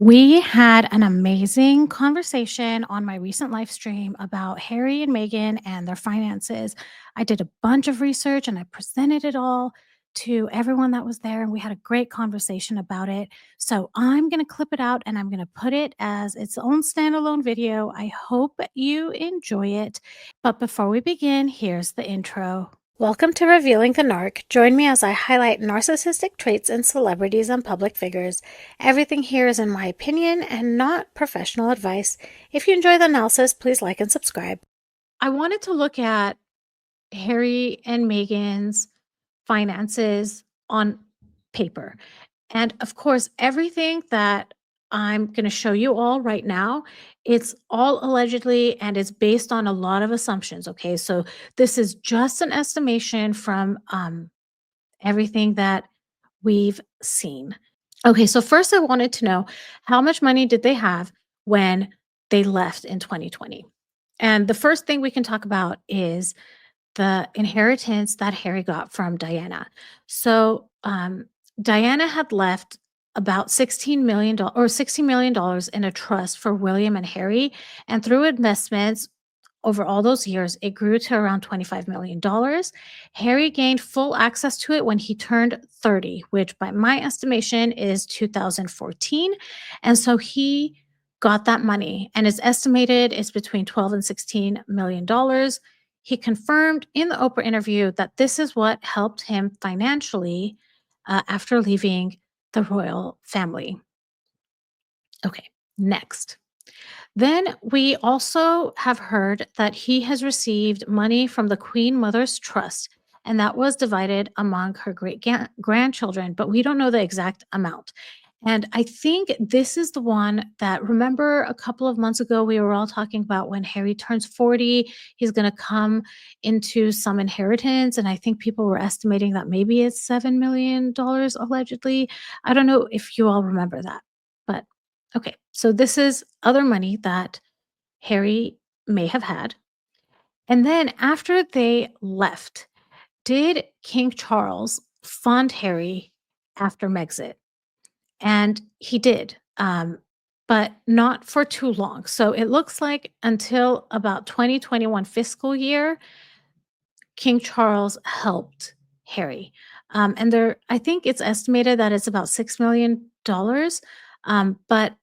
We had an amazing conversation on my recent live stream about Harry and Meghan and their finances. I did a bunch of research and I presented it all to everyone that was there, and we had a great conversation about it. So I'm going to clip it out and I'm going to put it as its own standalone video. I hope you enjoy it. But before we begin, here's the intro. Welcome to Revealing the Narc. Join me as I highlight narcissistic traits in celebrities and public figures. Everything here is in my opinion and not professional advice. If you enjoy the analysis, please like and subscribe. I wanted to look at Harry and Meghan's finances on paper. And of course, everything that I'm going to show you all right now, it's all allegedly and it's based on a lot of assumptions. Okay. So this is just an estimation from everything that we've seen. Okay. So first, I wanted to know how much money did they have when they left in 2020? And the first thing we can talk about is the inheritance that Harry got from Diana. So, Diana had left about $16 million or $60 million in a trust for William and Harry, and through investments over all those years, it grew to around $25 million. Harry gained full access to it when he turned 30, which by my estimation is 2014. And so he got that money, and it's estimated it's between 12 and $16 million. He confirmed in the Oprah interview that this is what helped him financially after leaving the royal family. Okay, next. Then we also have heard that he has received money from the Queen Mother's Trust, and that was divided among her grandchildren, but we don't know the exact amount. And I think this is the one that, remember, a couple of months ago, we were all talking about when Harry turns 40, he's going to come into some inheritance. And I think people were estimating that maybe it's $7 million allegedly. I don't know if you all remember that, but okay. So this is other money that Harry may have had. And then after they left, did King Charles fund Harry after Megxit? And he did, but not for too long. So it looks like until about 2021 fiscal year, King Charles helped Harry. And there, I think it's estimated that it's about $6 million. But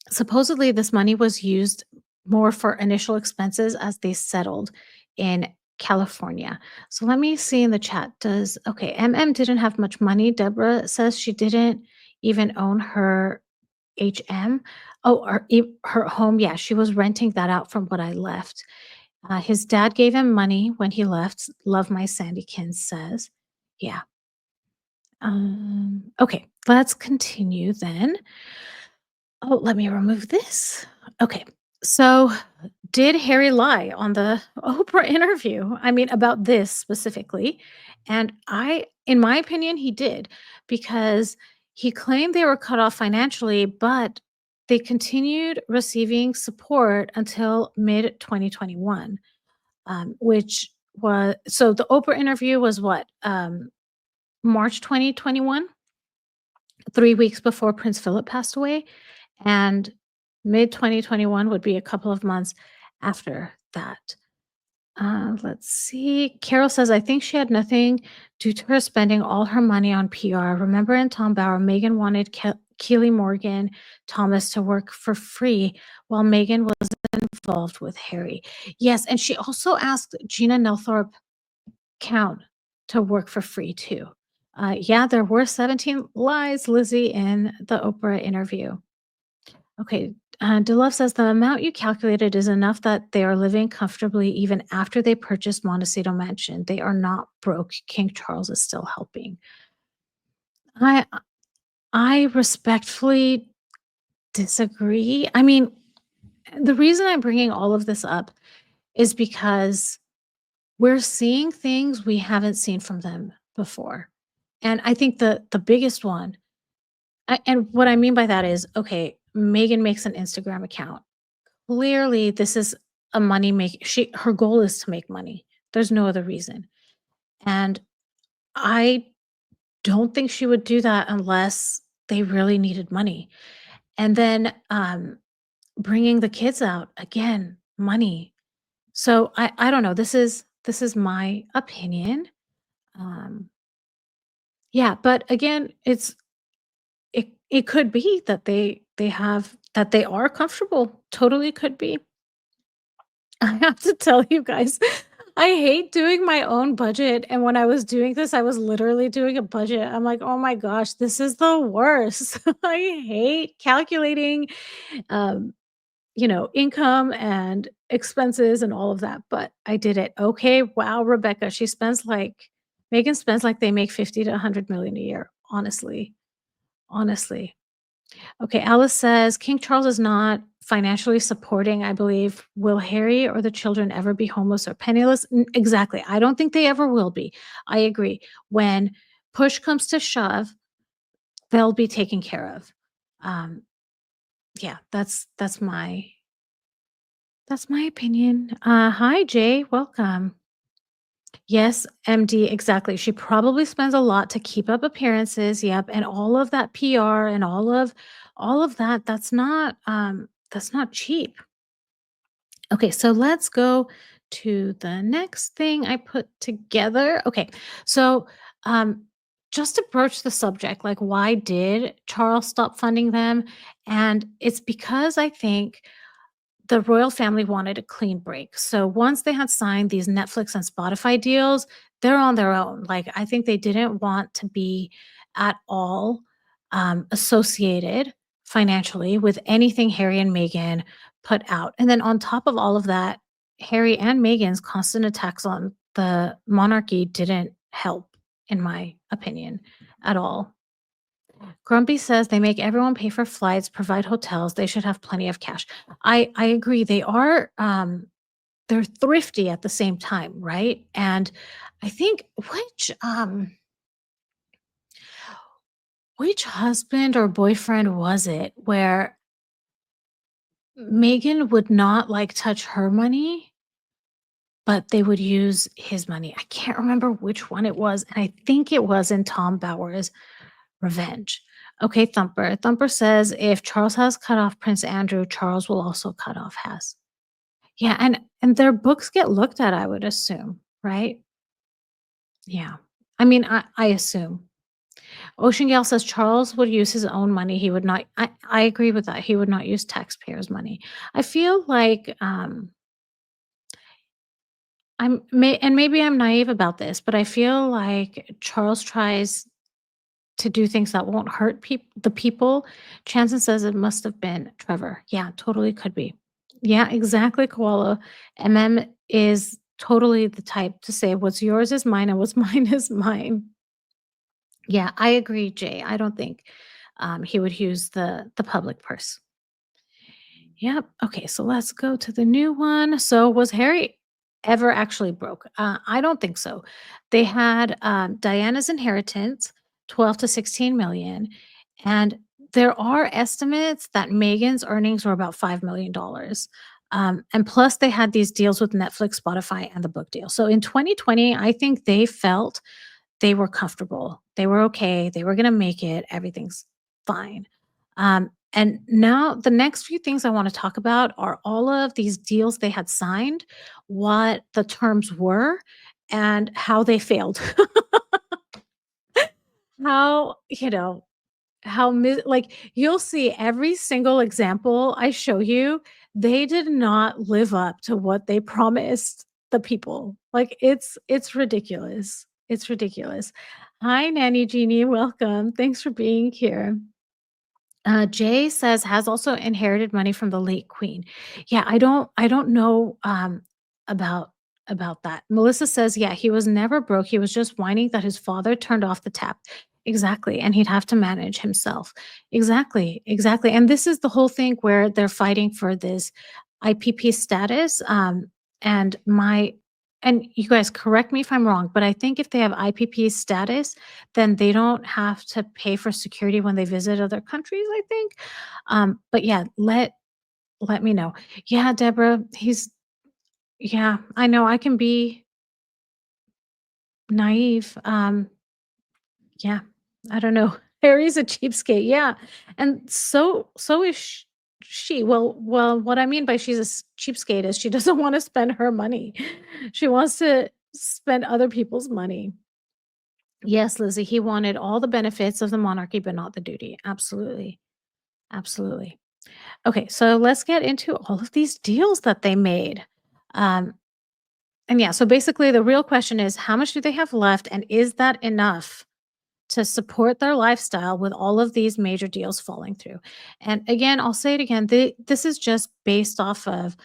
supposedly this money was used more for initial expenses as they settled in California. So let me see in the chat. Does okay, MM didn't have much money. Deborah says she didn't even own her HM. Oh, her home. Yeah, she was renting that out from what I left. His dad gave him money when he left. Love my Sandykins says. Yeah. Okay, let's continue then. Oh, let me remove this. Okay. So, did Harry lie on the Oprah interview? I mean, about this specifically. And in my opinion, he did because he claimed they were cut off financially, but they continued receiving support until mid 2021, which was so the Oprah interview was what? March 2021, 3 weeks before Prince Philip passed away. And mid 2021 would be a couple of months after that. Let's see. Carol says, I think she had nothing due to her spending all her money on PR. Remember in Tom Bauer, Megan wanted Keely Morgan Thomas to work for free while Megan was involved with Harry. Yes, and she also asked Gina Nelthorpe Count to work for free too. Yeah, there were 17 lies, Lizzie, in the Oprah interview. Okay. DeLove says the amount you calculated is enough that they are living comfortably even after they purchased Montecito Mansion. They are not broke. King Charles is still helping. I I respectfully disagree. I mean, the reason I'm bringing all of this up is because we're seeing things we haven't seen from them before. And I think the biggest one, and what I mean by that is, okay, Megan makes an Instagram account. Clearly, this is a money make her goal is to make money. There's no other reason. And I don't think she would do that unless they really needed money. And then, bringing the kids out, again, money. So I don't know, this is my opinion. Um, yeah, but again, it could be that they are comfortable, totally could be. I have to tell you guys, I hate doing my own budget, and when I was doing this, I was literally doing a budget. I'm like, "Oh my gosh, this is the worst." I hate calculating, um, income and expenses and all of that, but I did it. Okay, wow, Rebecca, she spends like Megan spends like they make 50 to 100 million a year, honestly, honestly. Okay, Alice says King Charles is not financially supporting, I believe. Will Harry or the children ever be homeless or penniless? Exactly. I don't think they ever will be. I agree. When push comes to shove, they'll be taken care of. Um, yeah, that's my opinion. Hi Jay, welcome. Yes, MD, exactly. She probably spends a lot to keep up appearances. Yep, and all of that PR and all of that, that's not cheap. Okay, so let's go to the next thing I put together. Okay, so um just to broach the subject, like why did Charles stop funding them? And it's because I think the royal family wanted a clean break. So once they had signed these Netflix and Spotify deals, they're on their own. Like, I think they didn't want to be at all associated financially with anything Harry and Meghan put out. And then on top of all of that, Harry and Meghan's constant attacks on the monarchy didn't help, in my opinion, at all. Grumpy says they make everyone pay for flights, provide hotels. They should have plenty of cash. I agree. They're thrifty at the same time, right? And I think which husband or boyfriend was it where Megan would not like touch her money, but they would use his money. I can't remember which one it was, and I think it was in Tom Bowers' Revenge. Okay, Thumper. Thumper says if Charles has cut off Prince Andrew, Charles will also cut off Has. Yeah, and their books get looked at, I would assume, right? Yeah. I mean, I assume. Ocean Gale says Charles would use his own money. He would not. I agree with that. He would not use taxpayers' money. I feel like and maybe I'm naive about this, but I feel like Charles tries to do things that won't hurt the people. Chanson says it must have been Trevor. Yeah, totally could be. Yeah, exactly, Koala. MM is totally the type to say what's yours is mine and what's mine is mine. Yeah, I agree, Jay. I don't think he would use the public purse. Yep. Okay, so let's go to the new one. So, was Harry ever actually broke? I don't think so. They had Diana's inheritance, 12 to 16 million, and there are estimates that Megan's earnings were about $5 million. And plus, they had these deals with Netflix, Spotify, and the book deal. So in 2020, I think they felt they were comfortable. They were okay. They were gonna make it. Everything's fine. And now the next few things I wanna talk about are all of these deals they had signed, what the terms were, and how they failed. How, like, you'll see every single example I show you, they did not live up to what they promised the people. Like, it's ridiculous. It's ridiculous. Hi, Nanny Jeannie, welcome. Thanks for being here. Jay says has also inherited money from the late queen. Yeah, I don't know about about that. Melissa says, yeah, he was never broke. He was just whining that his father turned off the tap. Exactly, and he'd have to manage himself. Exactly, exactly. And this is the whole thing where they're fighting for this IPP status. And you guys correct me if I'm wrong, but I think if they have IPP status, then they don't have to pay for security when they visit other countries, I think. But yeah, let me know. Yeah, Deborah, yeah, I know I can be naive. Yeah, I don't know. Harry's a cheapskate, yeah, and so is she. Well, what I mean by she's a cheapskate is she doesn't wanna spend her money. She wants to spend other people's money. Yes, Lizzie, he wanted all the benefits of the monarchy, but not the duty. Absolutely, absolutely. Okay, so let's get into all of these deals that they made. Um, and yeah, so basically the real question is how much do they have left, and is that enough to support their lifestyle with all of these major deals falling through. And again, I'll say it again, this is just based off of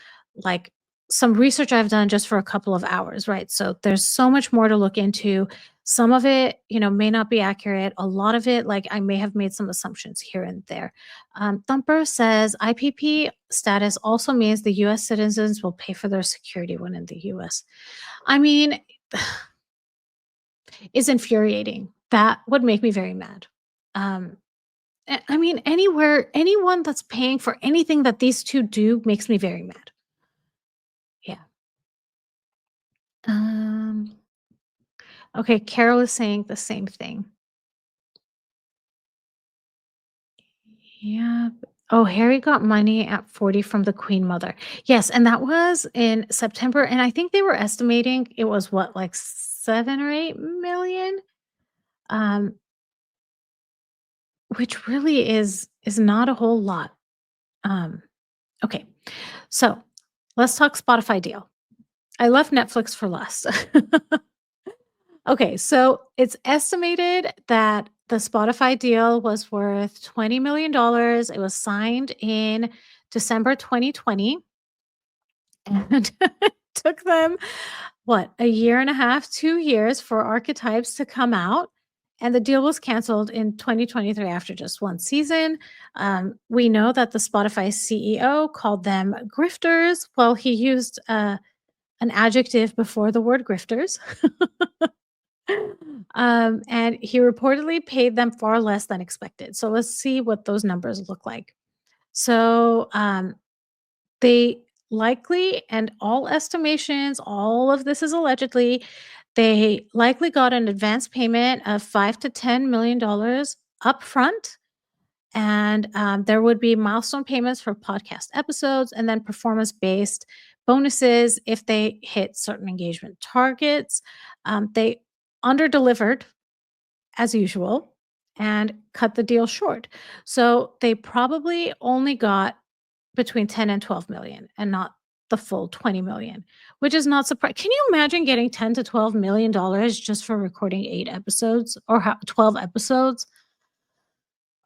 like some research I've done just for a couple of hours, right? So there's so much more to look into. Some of it, may not be accurate. A lot of it, like I may have made some assumptions here and there. Thumper says IPP status also means the US citizens will pay for their security when in the US. I mean, is infuriating. That would make me very mad. Um, I mean, anyone that's paying for anything that these 2 do makes me very mad. Yeah. Um, okay, Carol is saying the same thing. Yeah. Oh, Harry got money at 40 from the Queen Mother. Yes, and that was in September, and I think they were estimating it was what, like 7 or 8 million? Um, which really is not a whole lot. Um, okay. So, let's talk Spotify deal. I left Netflix for less. Okay, so it's estimated that the Spotify deal was worth $20 million. It was signed in December 2020, and it took them, what, a year and a half, 2 years for Archetypes to come out, and the deal was canceled in 2023 after just 1 season. We know that the Spotify CEO called them grifters. Well, he used, an adjective before the word grifters. And he reportedly paid them far less than expected. So let's see what those numbers look like. So they likely, and all estimations, all of this is allegedly, they likely got an advance payment of $5 to $10 million upfront, and there would be milestone payments for podcast episodes and then performance based bonuses if they hit certain engagement targets. They underdelivered as usual and cut the deal short. So they probably only got between 10 and 12 million and not the full 20 million, which is not surprising. Can you imagine getting 10 to 12 million dollars just for recording 8 episodes or 12 episodes?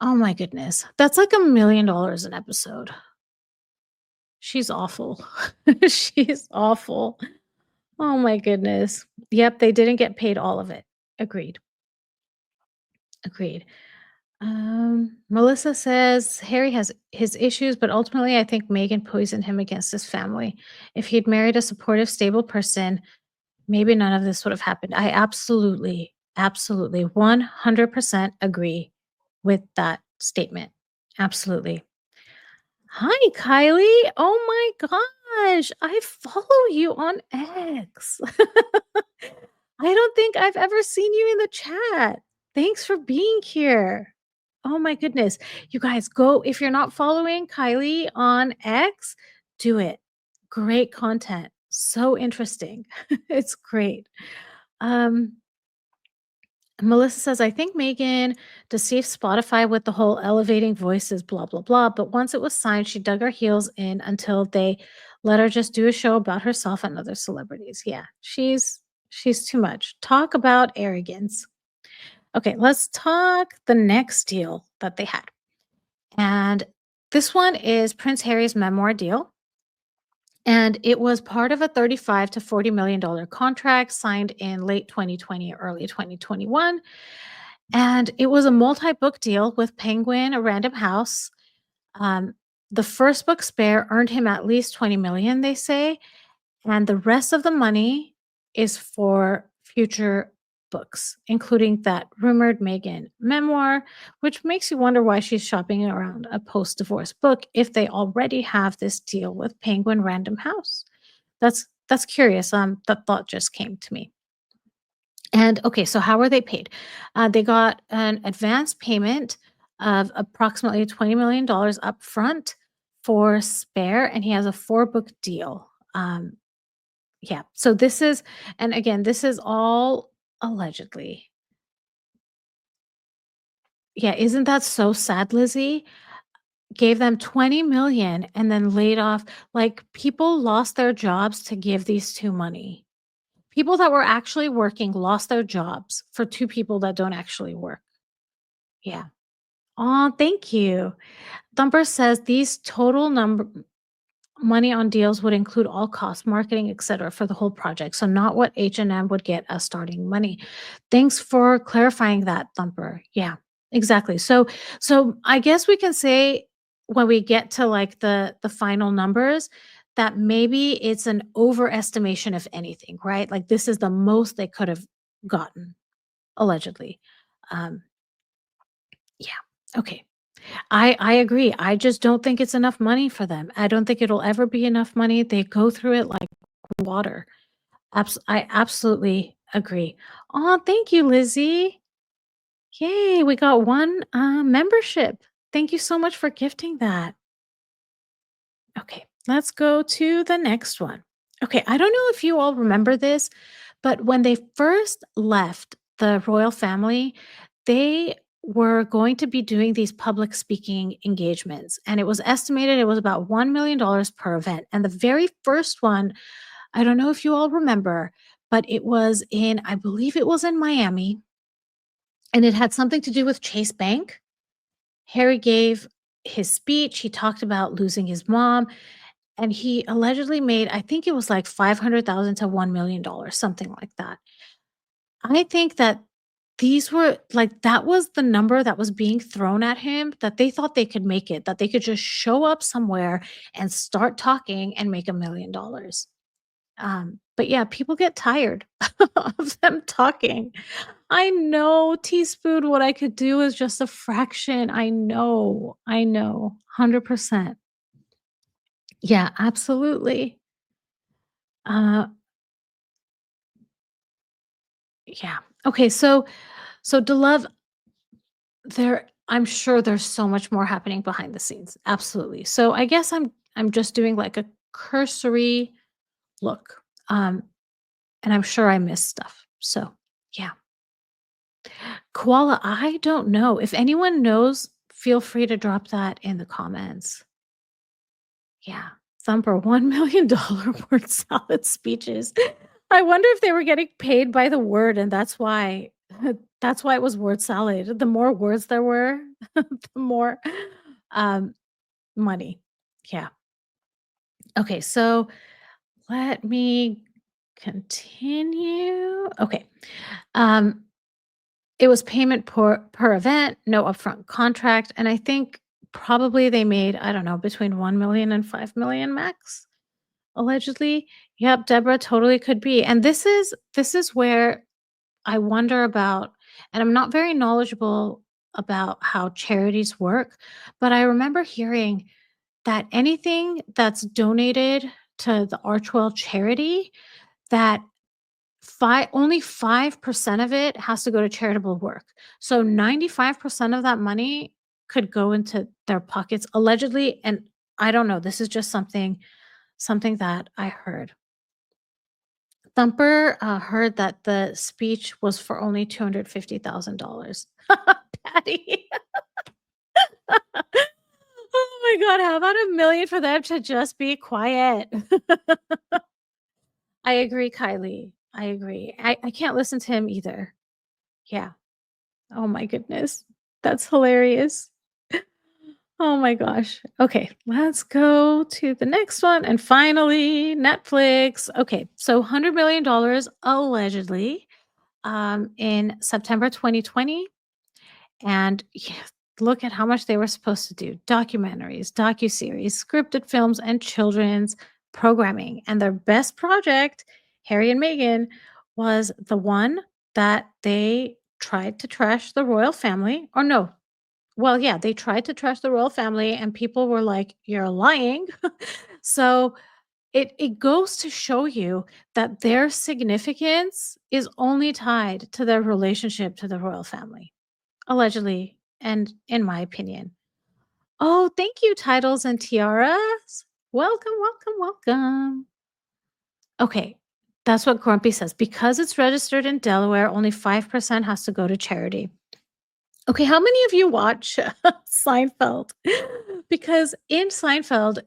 Oh my goodness. That's like $1 million an episode. She's awful. She's awful. Oh my goodness. Yep, they didn't get paid all of it. Agreed. Agreed. Melissa says Harry has his issues, but ultimately I think Meghan poisoned him against his family. If he'd married a supportive, stable person, maybe none of this would have happened. I absolutely, absolutely 100% agree with that statement. Absolutely. Hi, Kylie. Oh my gosh. I follow you on X. I don't think I've ever seen you in the chat. Thanks for being here. Oh my goodness. You guys go, if you're not following Kylie on X, do it. Great content. So interesting. It's great. Um Melissa says, I think Megan deceived Spotify with the whole elevating voices, blah, blah, blah. But once it was signed, she dug her heels in until they let her just do a show about herself and other celebrities. Yeah, she's too much. Talk about arrogance. Okay, let's talk the next deal that they had. And this one is Prince Harry's memoir deal. And it was part of a 35 to $40 million contract signed in late 2020, early 2021. And it was a multi-book deal with Penguin, a Random House. Um, the first book, Spare, earned him at least 20 million, they say, and the rest of the money is for future books, including that rumored Meghan memoir, which makes you wonder why she's shopping around a post-divorce book if they already have this deal with Penguin Random House. That's curious. That thought just came to me. And okay, so how were they paid? They got an advance payment of approximately $20 million up front for Spare, and he has a four-book deal. Yeah, so this is, and again, this is all allegedly. Yeah, isn't that so sad, Lizzie? Gave them 20 million and then laid off, like, people lost their jobs to give these 2 money. People that were actually working lost their jobs for 2 people that don't actually work. Yeah. Oh, thank you. Thumper says these total number money on deals would include all costs, marketing, etc., for the whole project. So not what H&M would get as starting money. Thanks for clarifying that, Thumper. Yeah, exactly. So I guess we can say when we get to like the final numbers that maybe it's an overestimation if anything, right? Like this is the most they could have gotten allegedly. Um yeah. Okay. I agree. I just don't think it's enough money for them. I don't think it'll ever be enough money. They go through it like water. I absolutely agree. Oh, thank you, Lizzie. Yay, we got one membership. Thank you so much for gifting that. Okay, let's go to the next one. Okay, I don't know if you all remember this, but when they first left the royal family, they were going to be doing these public speaking engagements, and it was estimated it was about $1 million per event. And the very first one, I don't know if you all remember, but it was in, I believe it was in Miami, and it had something to do with Chase Bank. Harry gave his speech. He talked about losing his mom, and he allegedly made, I think it was like 500,000 to $1 million, something like that. I think that these were like that was the number that was being thrown at him, that they thought they could make it, that they could just show up somewhere and start talking and make $1 million. But yeah, people get tired of them talking. I know, teaspoon, what I could do is just a fraction. I know, 100%. Yeah, absolutely. Uh, yeah. Okay, so to love there, I'm sure there's so much more happening behind the scenes. Absolutely. So I guess I'm just doing like a cursory look. Um, and I'm sure I missed stuff. So yeah. Koala, I don't know. If anyone knows, feel free to drop that in the comments. Yeah. Thumper $1 million word salad speeches. I wonder if they were getting paid by the word and that's why it was word salad. The more words there were, the more um money. Yeah. Okay, so let me continue. Okay. Um it was payment per event, no upfront contract, and I think probably they made, I don't know, between 1 million and 5 million max, allegedly. Yep, Deborah, totally could be. And this is where I wonder about, and I'm not very knowledgeable about how charities work, but I remember hearing that anything that's donated to the Archwell charity, that only 5% of it has to go to charitable work. So 95% of that money could go into their pockets allegedly, and I don't know, this is just something that I heard. Thumper heard that the speech was for only $250,000. Patty. Oh my god, how about 1 million for them to just be quiet? I agree, Kylie. I agree. I can't listen to him either. Yeah. Oh my goodness. That's hilarious. Oh my gosh. Okay, let's go to the next one. And finally, Netflix. Okay, so $100 million allegedly in September 2020. And yeah, look at how much they were supposed to do: documentaries, docuseries, scripted films, and children's programming. And their best project, Harry and Meghan, was the one that they tried to trash the royal family. Or no, well, yeah, they tried to trash the royal family, and people were like, "You're lying." So It goes to show you that their significance is only tied to their relationship to the royal family, allegedly, and in my opinion. Oh, thank you, Titles and Tiaras. Welcome, welcome, welcome. Okay, that's what Grumpy says. Because it's registered in Delaware, only 5% has to go to charity. Okay, how many of you watch Seinfeld? Because in Seinfeld,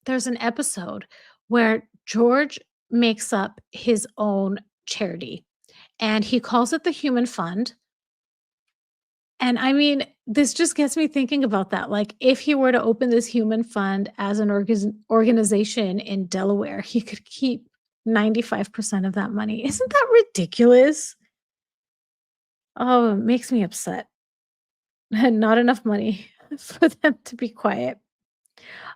there's an episode where George makes up his own charity, and he calls it the Human Fund. And I mean, this just gets me thinking about that. Like, if he were to open this human fund as an organization in Delaware, he could keep 95% of that money. Isn't that ridiculous? Oh, it makes me upset. Not enough money for them to be quiet.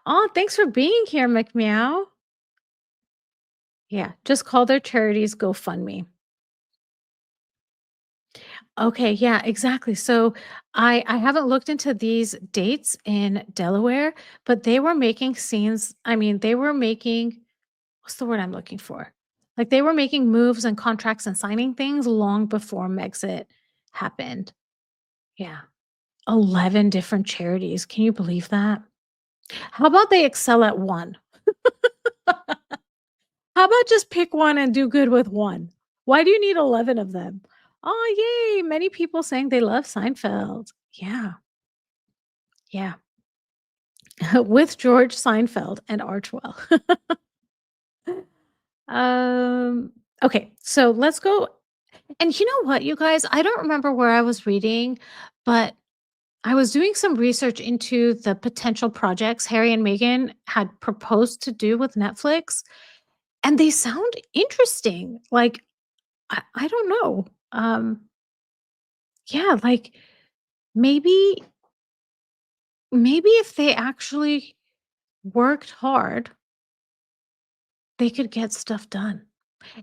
Oh, thanks for being here, McMeow. Yeah, just call their charities GoFundMe. Okay, yeah, exactly. So I haven't looked into these dates in Delaware, but they were making scenes. I mean, they were making what's the word I'm looking for? Like they were making moves and contracts and signing things long before Megxit happened. Yeah. 11 different charities. Can you believe that? How about they excel at one? How about just pick one and do good with one? Why do you need 11 of them? Oh, yay. Many people saying they love Seinfeld. Yeah. Yeah. With George Seinfeld and Archwell. Um, okay, so let's go. And you know what, you guys? I don't remember where I was reading, but I was doing some research into the potential projects Harry and Meghan had proposed to do with Netflix, and they sound interesting. Like, I don't know. Yeah, like maybe maybe if they actually worked hard, they could get stuff done.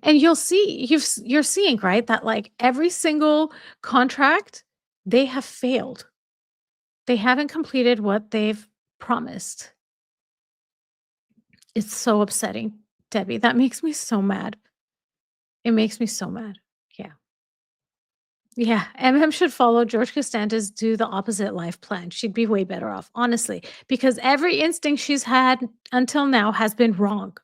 And you'll see you're seeing, right, that, like, every single contract, they have failed. They haven't completed what they've promised. It's so upsetting, Debbie. That makes me so mad. It makes me so mad. Yeah. Yeah, MM should follow George Costanza's do the opposite life plan. She'd be way better off, honestly, because every instinct she's had until now has been wrong.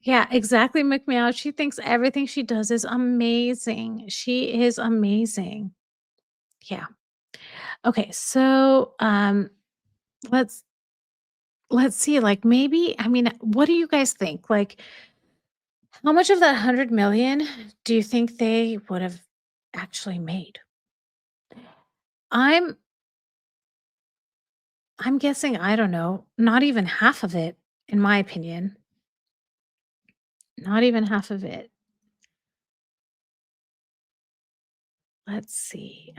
Yeah, exactly, McMeow. She thinks everything she does is amazing. She is amazing. Yeah. Okay, so let's let's see. Like maybe, I mean, what do you guys think? Like, how much of that 100 million do you think they would have actually made? I'm I'm guessing, I don't know, not even half of it, in my opinion. Not even half of it. Let's see.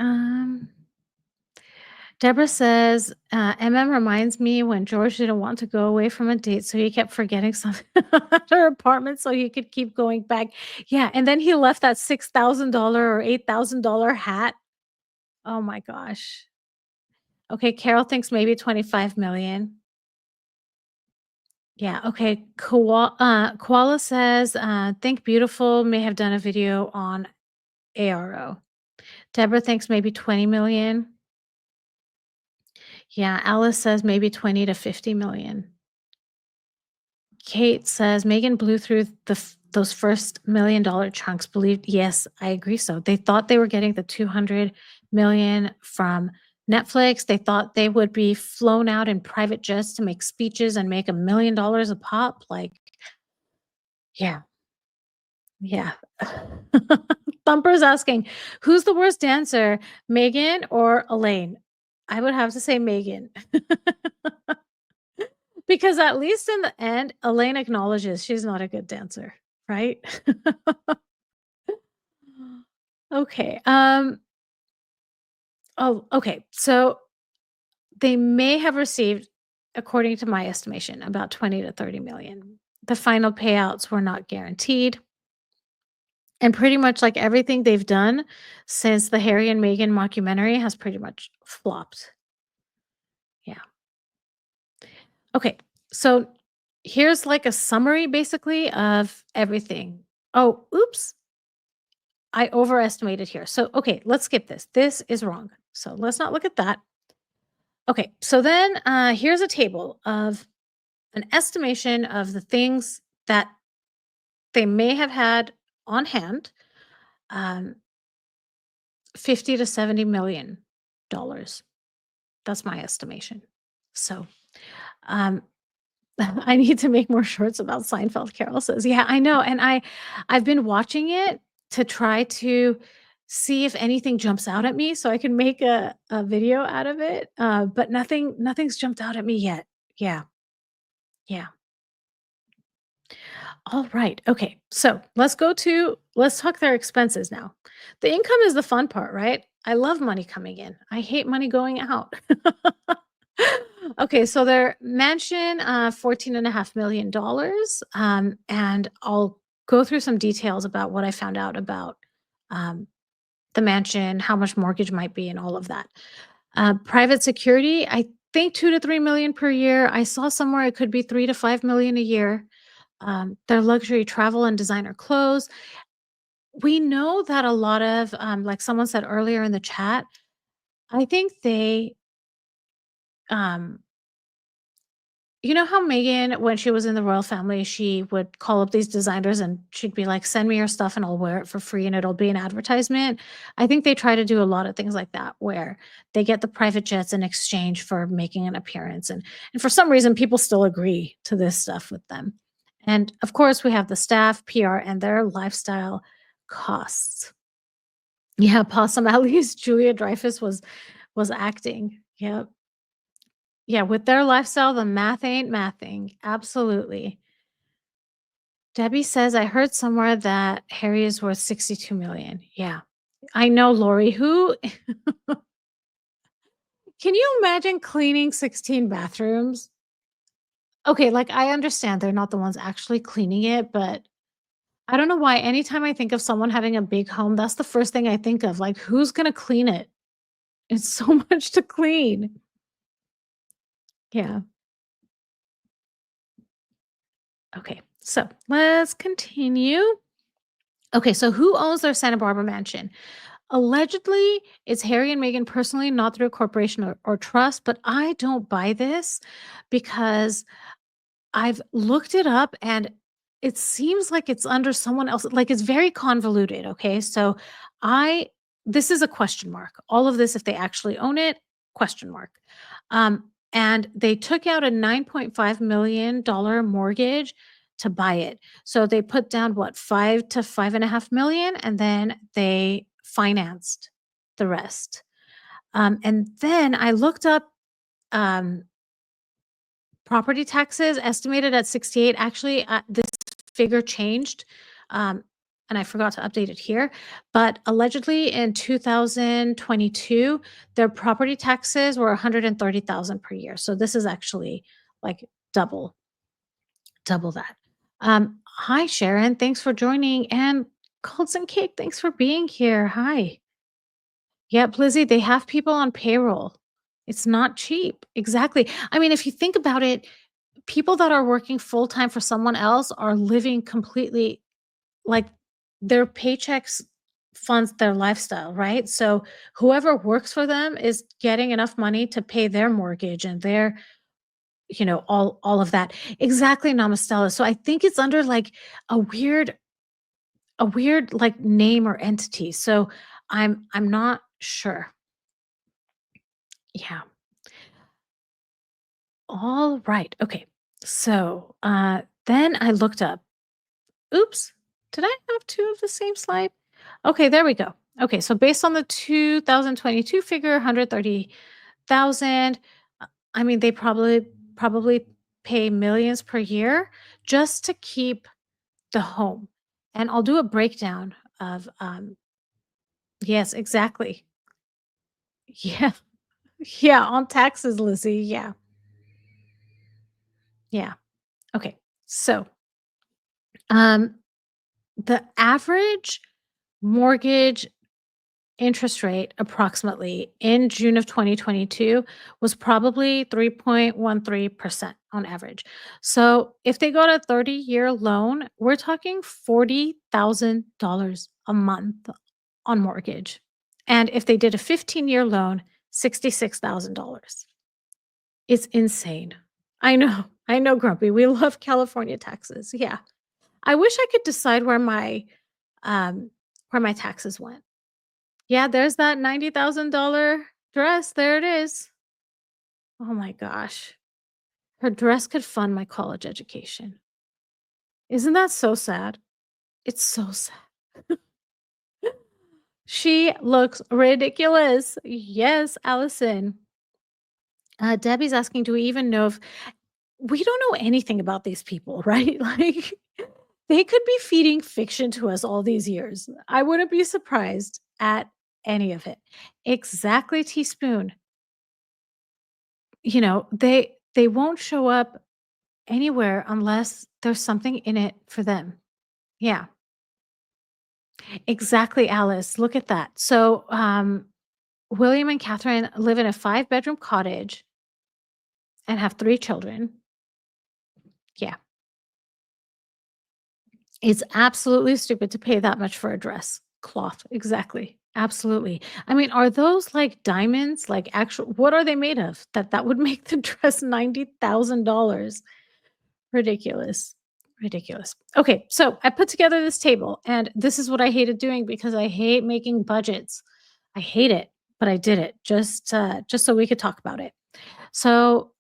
Deborah says, MM reminds me when George didn't want to go away from a date, so he kept forgetting something at her apartment so he could keep going back. Yeah, and then he left that $6,000 or $8,000 hat. Oh my gosh. Okay, Carol thinks maybe 25 million. Yeah, okay. Koala says, think Beautiful may have done a video on ARO. Deborah thinks maybe 20 million. Yeah, Alice says maybe 20 to 50 million. Kate says Megan blew through those first $1 million chunks. Believed, yes, I agree. So they thought they were getting the 200 million from Netflix. They thought they would be flown out in private jets to make speeches and make $1 million a pop. Like, yeah, yeah. Thumper's asking, who's the worst dancer, Megan or Elaine? I would have to say Megan. Because at least in the end, Elaine acknowledges she's not a good dancer, right? Okay, oh, okay, so they may have received, according to my estimation, about 20 to 30 million. The final payouts were not guaranteed, and pretty much like everything they've done since the Harry and Meghan mockumentary has pretty much flopped. Yeah. Okay. So here's like a summary basically of everything. Oh, oops. I overestimated here. So, okay, let's skip this. This is wrong. So let's not look at that. Okay, so then here's a table of an estimation of the things that they may have had on hand, um, 50 to 70 million dollars. That's my estimation. So, um, I need to make more shorts about Seinfeld, Carol says. Yeah, I know. And I've been watching it to try to see if anything jumps out at me so I can make a video out of it. But nothing's jumped out at me yet. Yeah. Yeah. All right. Okay. So let's talk their expenses now. The income is the fun part, right? I love money coming in. I hate money going out. Okay, so their mansion, $14.5 million. And I'll go through some details about what I found out about um, the mansion, how much mortgage might be, and all of that. Private security, I think 2 to 3 million per year. I saw somewhere it could be 3 to 5 million a year. Their luxury travel and designer clothes. We know that a lot of, like someone said earlier in the chat, I think um, you know how Megan, when she was in the royal family, she would call up these designers and she'd be like, send me your stuff and I'll wear it for free and it'll be an advertisement. I think they try to do a lot of things like that where they get the private jets in exchange for making an appearance. And for some reason, people still agree to this stuff with them. And of course, we have the staff, PR, and their lifestyle costs. Yeah, Possum, at least Julia Dreyfus was acting. Yep. Yeah, with their lifestyle, the math ain't mathing. Absolutely. Debbie says, I heard somewhere that Harry is worth 62 million. Yeah. I know, Lori. Who can you imagine cleaning 16 bathrooms? Okay, like I understand they're not the ones actually cleaning it, but I don't know why anytime I think of someone having a big home, that's the first thing I think of. Like, who's gonna clean it? It's so much to clean. Yeah. Okay. So let's continue. Okay, so who owns their Santa Barbara mansion? Allegedly, it's Harry and Meghan personally, not through a corporation or trust, but I don't buy this because I've looked it up and it seems like it's under someone else. Like it's very convoluted. Okay. So I, this is a question mark. All of this, if they actually own it, question mark. And they took out a $9.5 million mortgage to buy it. So they put down what, 5 to 5.5 million, and then they financed the rest. And then I looked up um, property taxes estimated at 68. Actually, this figure changed, um, and I forgot to update it here, but allegedly in 2022, their property taxes were 130,000 per year. So this is actually like double double that. Hi, Sharon. Thanks for joining. And Colts and Cake, thanks for being here. Hi. Yep, Lizzie, they have people on payroll. It's not cheap. Exactly. I mean, if you think about it, people that are working full time for someone else are living completely like their paychecks funds their lifestyle, right? So whoever works for them is getting enough money to pay their mortgage and their, all of that. Exactly, Namastella. So I think it's under like a weird like name or entity. So I'm not sure. Yeah. All right. Okay. So then I looked up. Oops. Did I have two of the same slide? Okay, there we go. Okay, so based on the 2022 figure, 130,000, I mean they probably pay millions per year just to keep the home. And I'll do a breakdown of yes, exactly. Yeah. Yeah, on taxes, Lizzie. Yeah. Yeah. Okay. So, um the average mortgage interest rate approximately in June of 2022 was probably 3.13% on average. So if they got a 30-year loan, we're talking $40,000 a month on mortgage. And if they did a 15-year loan, $66,000. It's insane. I know, Grumpy. We love California taxes. Yeah. I wish I could decide um where my taxes went. Yeah, there's that $90,000 dress. There it is. Oh my gosh. Her dress could fund my college education. Isn't that so sad? It's so sad. She looks ridiculous. Yes, Allison. Debbie's asking, do we even know if we don't know anything about these people, right? Like, they could be feeding fiction to us all these years. I wouldn't be surprised at any of it. Exactly, teaspoon. They won't show up anywhere unless there's something in it for them. Yeah, exactly, Alice. Look at that. So, William and Catherine live in a five-bedroom cottage and have three children. Yeah, it's absolutely stupid to pay that much for a dress. Cloth, exactly. Absolutely. I mean, are those like diamonds? Like actual what are they made of? That would make the dress $90,000. Ridiculous. Ridiculous. Okay, so I put together this table and this is what I hated doing because I hate making budgets. I hate it, but I did it just so we could talk about it. So,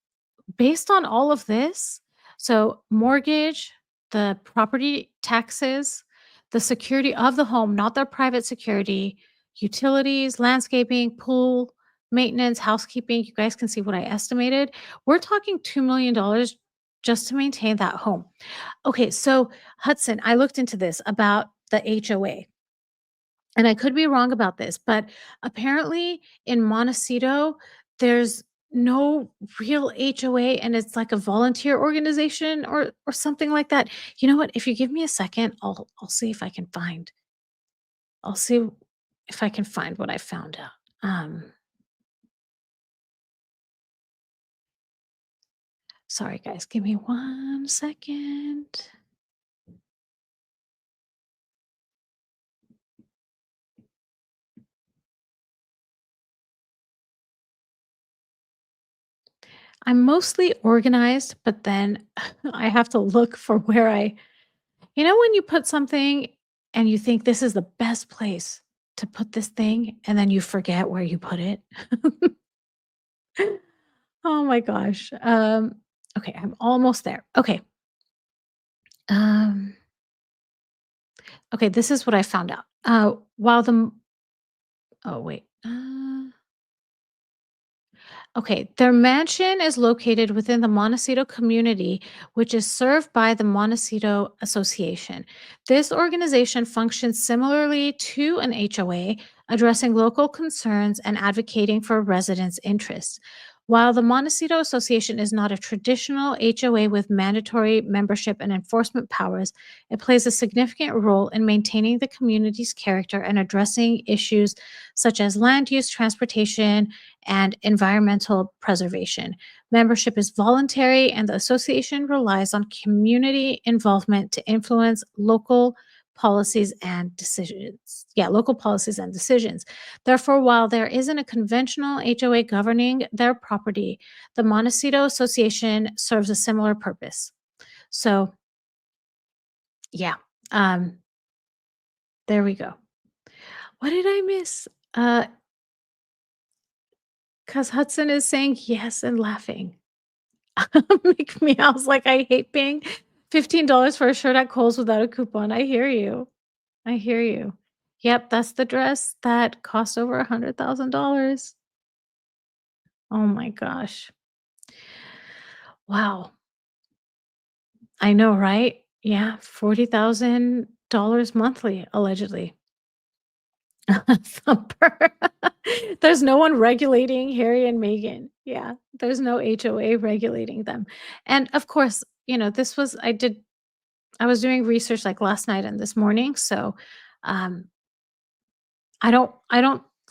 based on all of this, so mortgage, the property taxes, the security of the home, not their private security, utilities, landscaping, pool, maintenance, housekeeping, you guys can see what I estimated. We're talking $2 million just to maintain that home. Okay, so Hudson, I looked into this about the HOA. And I could be wrong about this, but apparently in Montecito, there's no real HOA and it's like a volunteer organization or something like that. You know what? If you give me a second, I'll see if I can find. I'll see if I can find what I found out. Sorry guys, give me 1 second. I'm mostly organized, but then I have to look for where when you put something and you think this is the best place to put this thing, and then you forget where you put it? Oh my gosh. Okay, I'm almost there. Um, okay, this is what I found out. While the m oh, wait. Okay, their mansion is located within the Montecito community, which is served by the Montecito Association. This organization functions similarly to an HOA, addressing local concerns and advocating for residents' interests. While the Montecito Association is not a traditional HOA with mandatory membership and enforcement powers, it plays a significant role in maintaining the community's character and addressing issues such as land use, transportation, and environmental preservation. Membership is voluntary, and the association relies on community involvement to influence local policies and decisions. Yeah, local policies and decisions. Therefore, while there isn't a conventional HOA governing their property, the Montecito Association serves a similar purpose. So, yeah, um, there we go. What did I miss? Because Hudson is saying yes and laughing. Make me I was like, "I hate paying $15 for a shirt at Kohl's without a coupon." I hear you. I hear you. Yep, that's the dress that cost over $100,000. Oh my gosh. Wow. I know, right? Yeah, $40,000 monthly, allegedly. Thumper. There's no one regulating Harry and Meghan. Yeah, there's no HOA regulating them. And of course, I was doing research like last night and this morning, so um I don't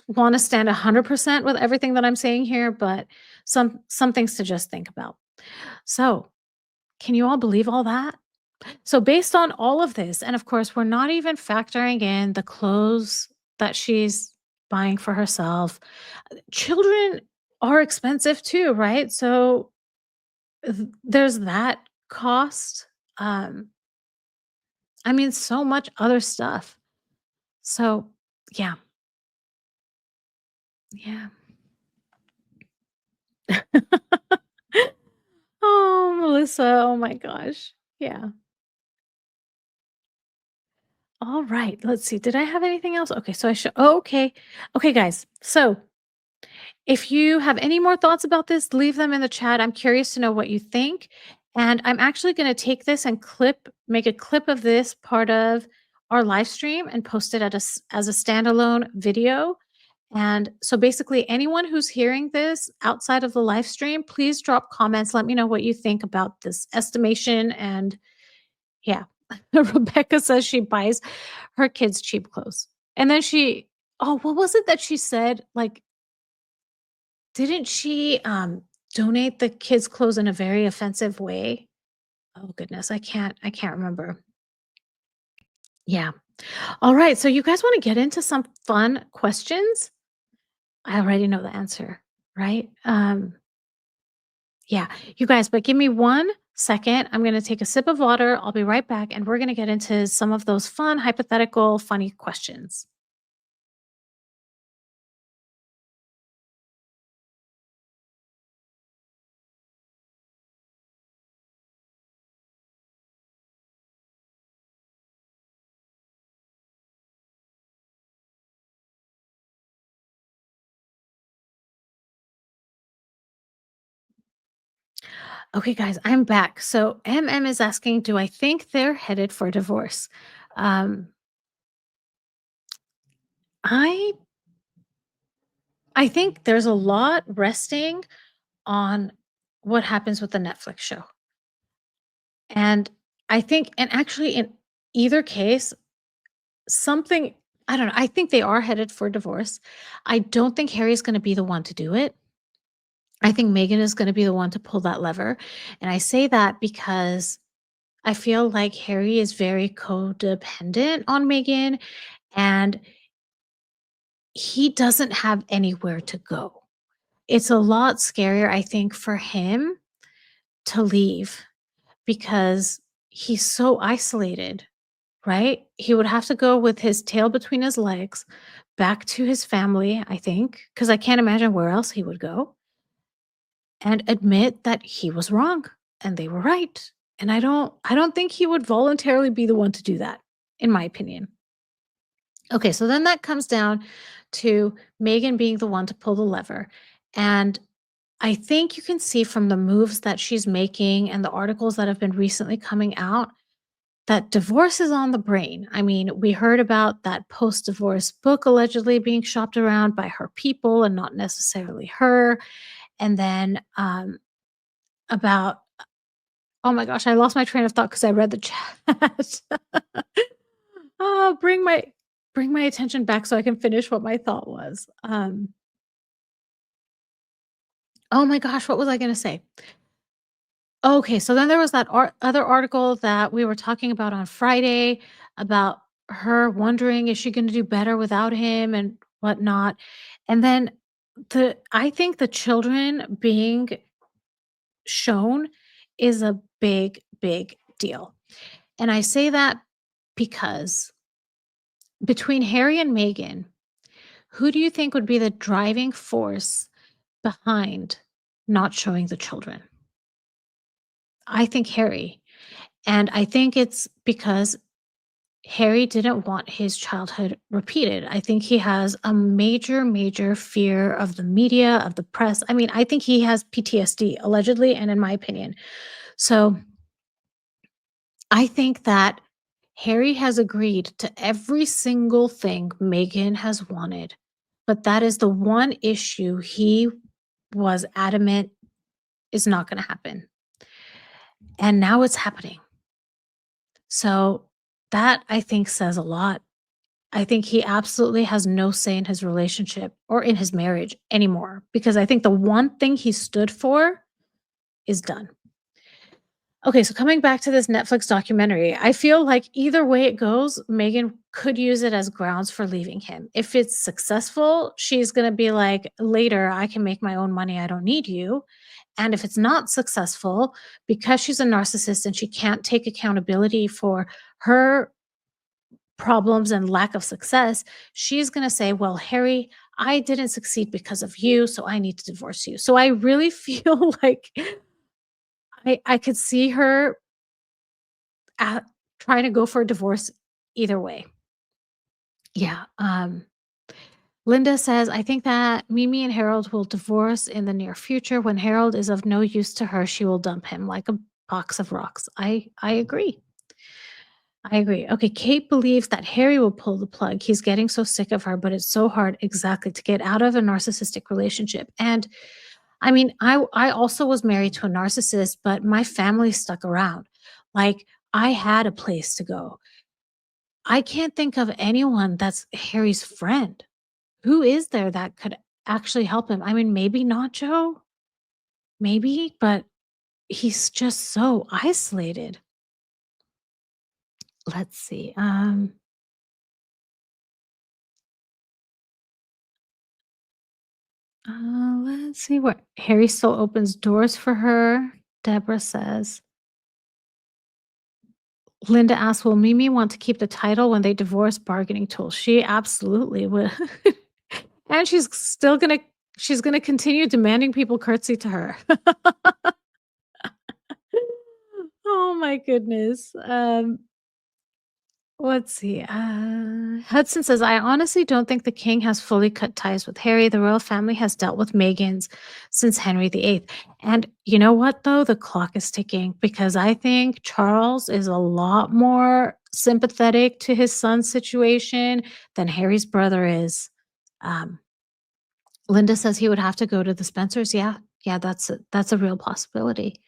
wanna stand 100% with everything that I'm saying here, but some things to just think about. So, can you all believe all that? So based on all of this, and of course, we're not even factoring in the clothes that she's buying for herself. Children are expensive too, right? So there's that cost. Um, I mean, so much other stuff. So yeah, yeah. Oh, Melissa. Oh my gosh. Yeah. All right. Let's see. Did I have anything else? Okay. So I should. Oh, okay. Okay, guys. So if you have any more thoughts about this, leave them in the chat. I'm curious to know what you think. And I'm actually going to take this and make a clip of this part of our live stream and post it as a standalone video. And so basically, anyone who's hearing this outside of the live stream, please drop comments. Let me know what you think about this estimation. And yeah, Rebecca says she buys her kids cheap clothes. And then oh, what was it that she said? Like, didn't she, donate the kids' clothes in a very offensive way? Oh goodness, I can't remember. Yeah. Alright, so you guys wanna get into some fun questions? I already know the answer, right? Yeah. You guys, but give me 1 second. I'm gonna take a sip of water, I'll be right back, and we're gonna get into some of those fun, hypothetical, funny questions. Okay, guys, I'm back. So MM is asking, do I think they're headed for divorce? Um, I I think there's a lot resting on what happens with the Netflix show. And I think, and actually, in either case, something, I don't know, I think they are headed for divorce. I don't think Harry's going to be the one to do it. I think Megan is going to be the one to pull that lever. And I say that because I feel like Harry is very codependent on Megan and he doesn't have anywhere to go. It's a lot scarier, I think, for him to leave because he's so isolated, right? He would have to go with his tail between his legs back to his family, I think, because I can't imagine where else he would go and admit that he was wrong and they were right. And I don't think he would voluntarily be the one to do that, in my opinion. Okay, so then that comes down to Megan being the one to pull the lever. And I think you can see from the moves that she's making and the articles that have been recently coming out that divorce is on the brain. I mean, we heard about that post divorce book allegedly being shopped around by her people and not necessarily her. And then about, oh my gosh, I lost my train of thought because I read the chat. Oh, bring my attention back so I can finish what my thought was. Oh my gosh, what was I going to say? Okay, so then there was that other article that we were talking about on Friday about her wondering is she going to do better without him and whatnot. And then I think the children being shown is a big, big deal. And I say that because between Harry and Meghan, who do you think would be the driving force behind not showing the children? I think Harry. And I think it's because Harry didn't want his childhood repeated. I think he has a major, major fear of the media, of the press. I mean, I think he has PTSD, allegedly, and in my opinion. So I think that Harry has agreed to every single thing Meghan has wanted, but that is the one issue he was adamant is not going to happen. And now it's happening. So that I think says a lot. I think he absolutely has no say in his relationship or in his marriage anymore because I think the one thing he stood for is done. Okay, so coming back to this Netflix documentary, I feel like either way it goes, Megan could use it as grounds for leaving him. If it's successful, she's going to be like, later, I can make my own money. I don't need you. And if it's not successful, because she's a narcissist and she can't take accountability for her problems and lack of success, she's going to say, well, Harry, I didn't succeed because of you, so I need to divorce you. So I really feel like I could see her at trying to go for a divorce either way. Yeah. Linda says, I think that Mimi and Harold will divorce in the near future. When Harold is of no use to her, she will dump him like a box of rocks. I agree. I agree. Okay, Kate believes that Harry will pull the plug. He's getting so sick of her, but it's so hard exactly to get out of a narcissistic relationship. And I mean, I also was married to a narcissist, but my family stuck around. Like I had a place to go. I can't think of anyone that's Harry's friend. Who is there that could actually help him? I mean, maybe not Joe, maybe, but he's just so isolated. Let's see. Let's see what Harry still opens doors for her. Deborah says. Linda asks, "Will Mimi want to keep the title when they divorce?" Bargaining tool. She absolutely will, and she's gonna continue demanding people curtsy to her. Oh my goodness. Let's see. Hudson says, I honestly don't think the king has fully cut ties with Harry. The royal family has dealt with Meghan's since Henry VIII. And you know what, though? The clock is ticking because I think Charles is a lot more sympathetic to his son's situation than Harry's brother is. Um, Linda says he would have to go to the Spencers. Yeah, yeah, that's a real possibility.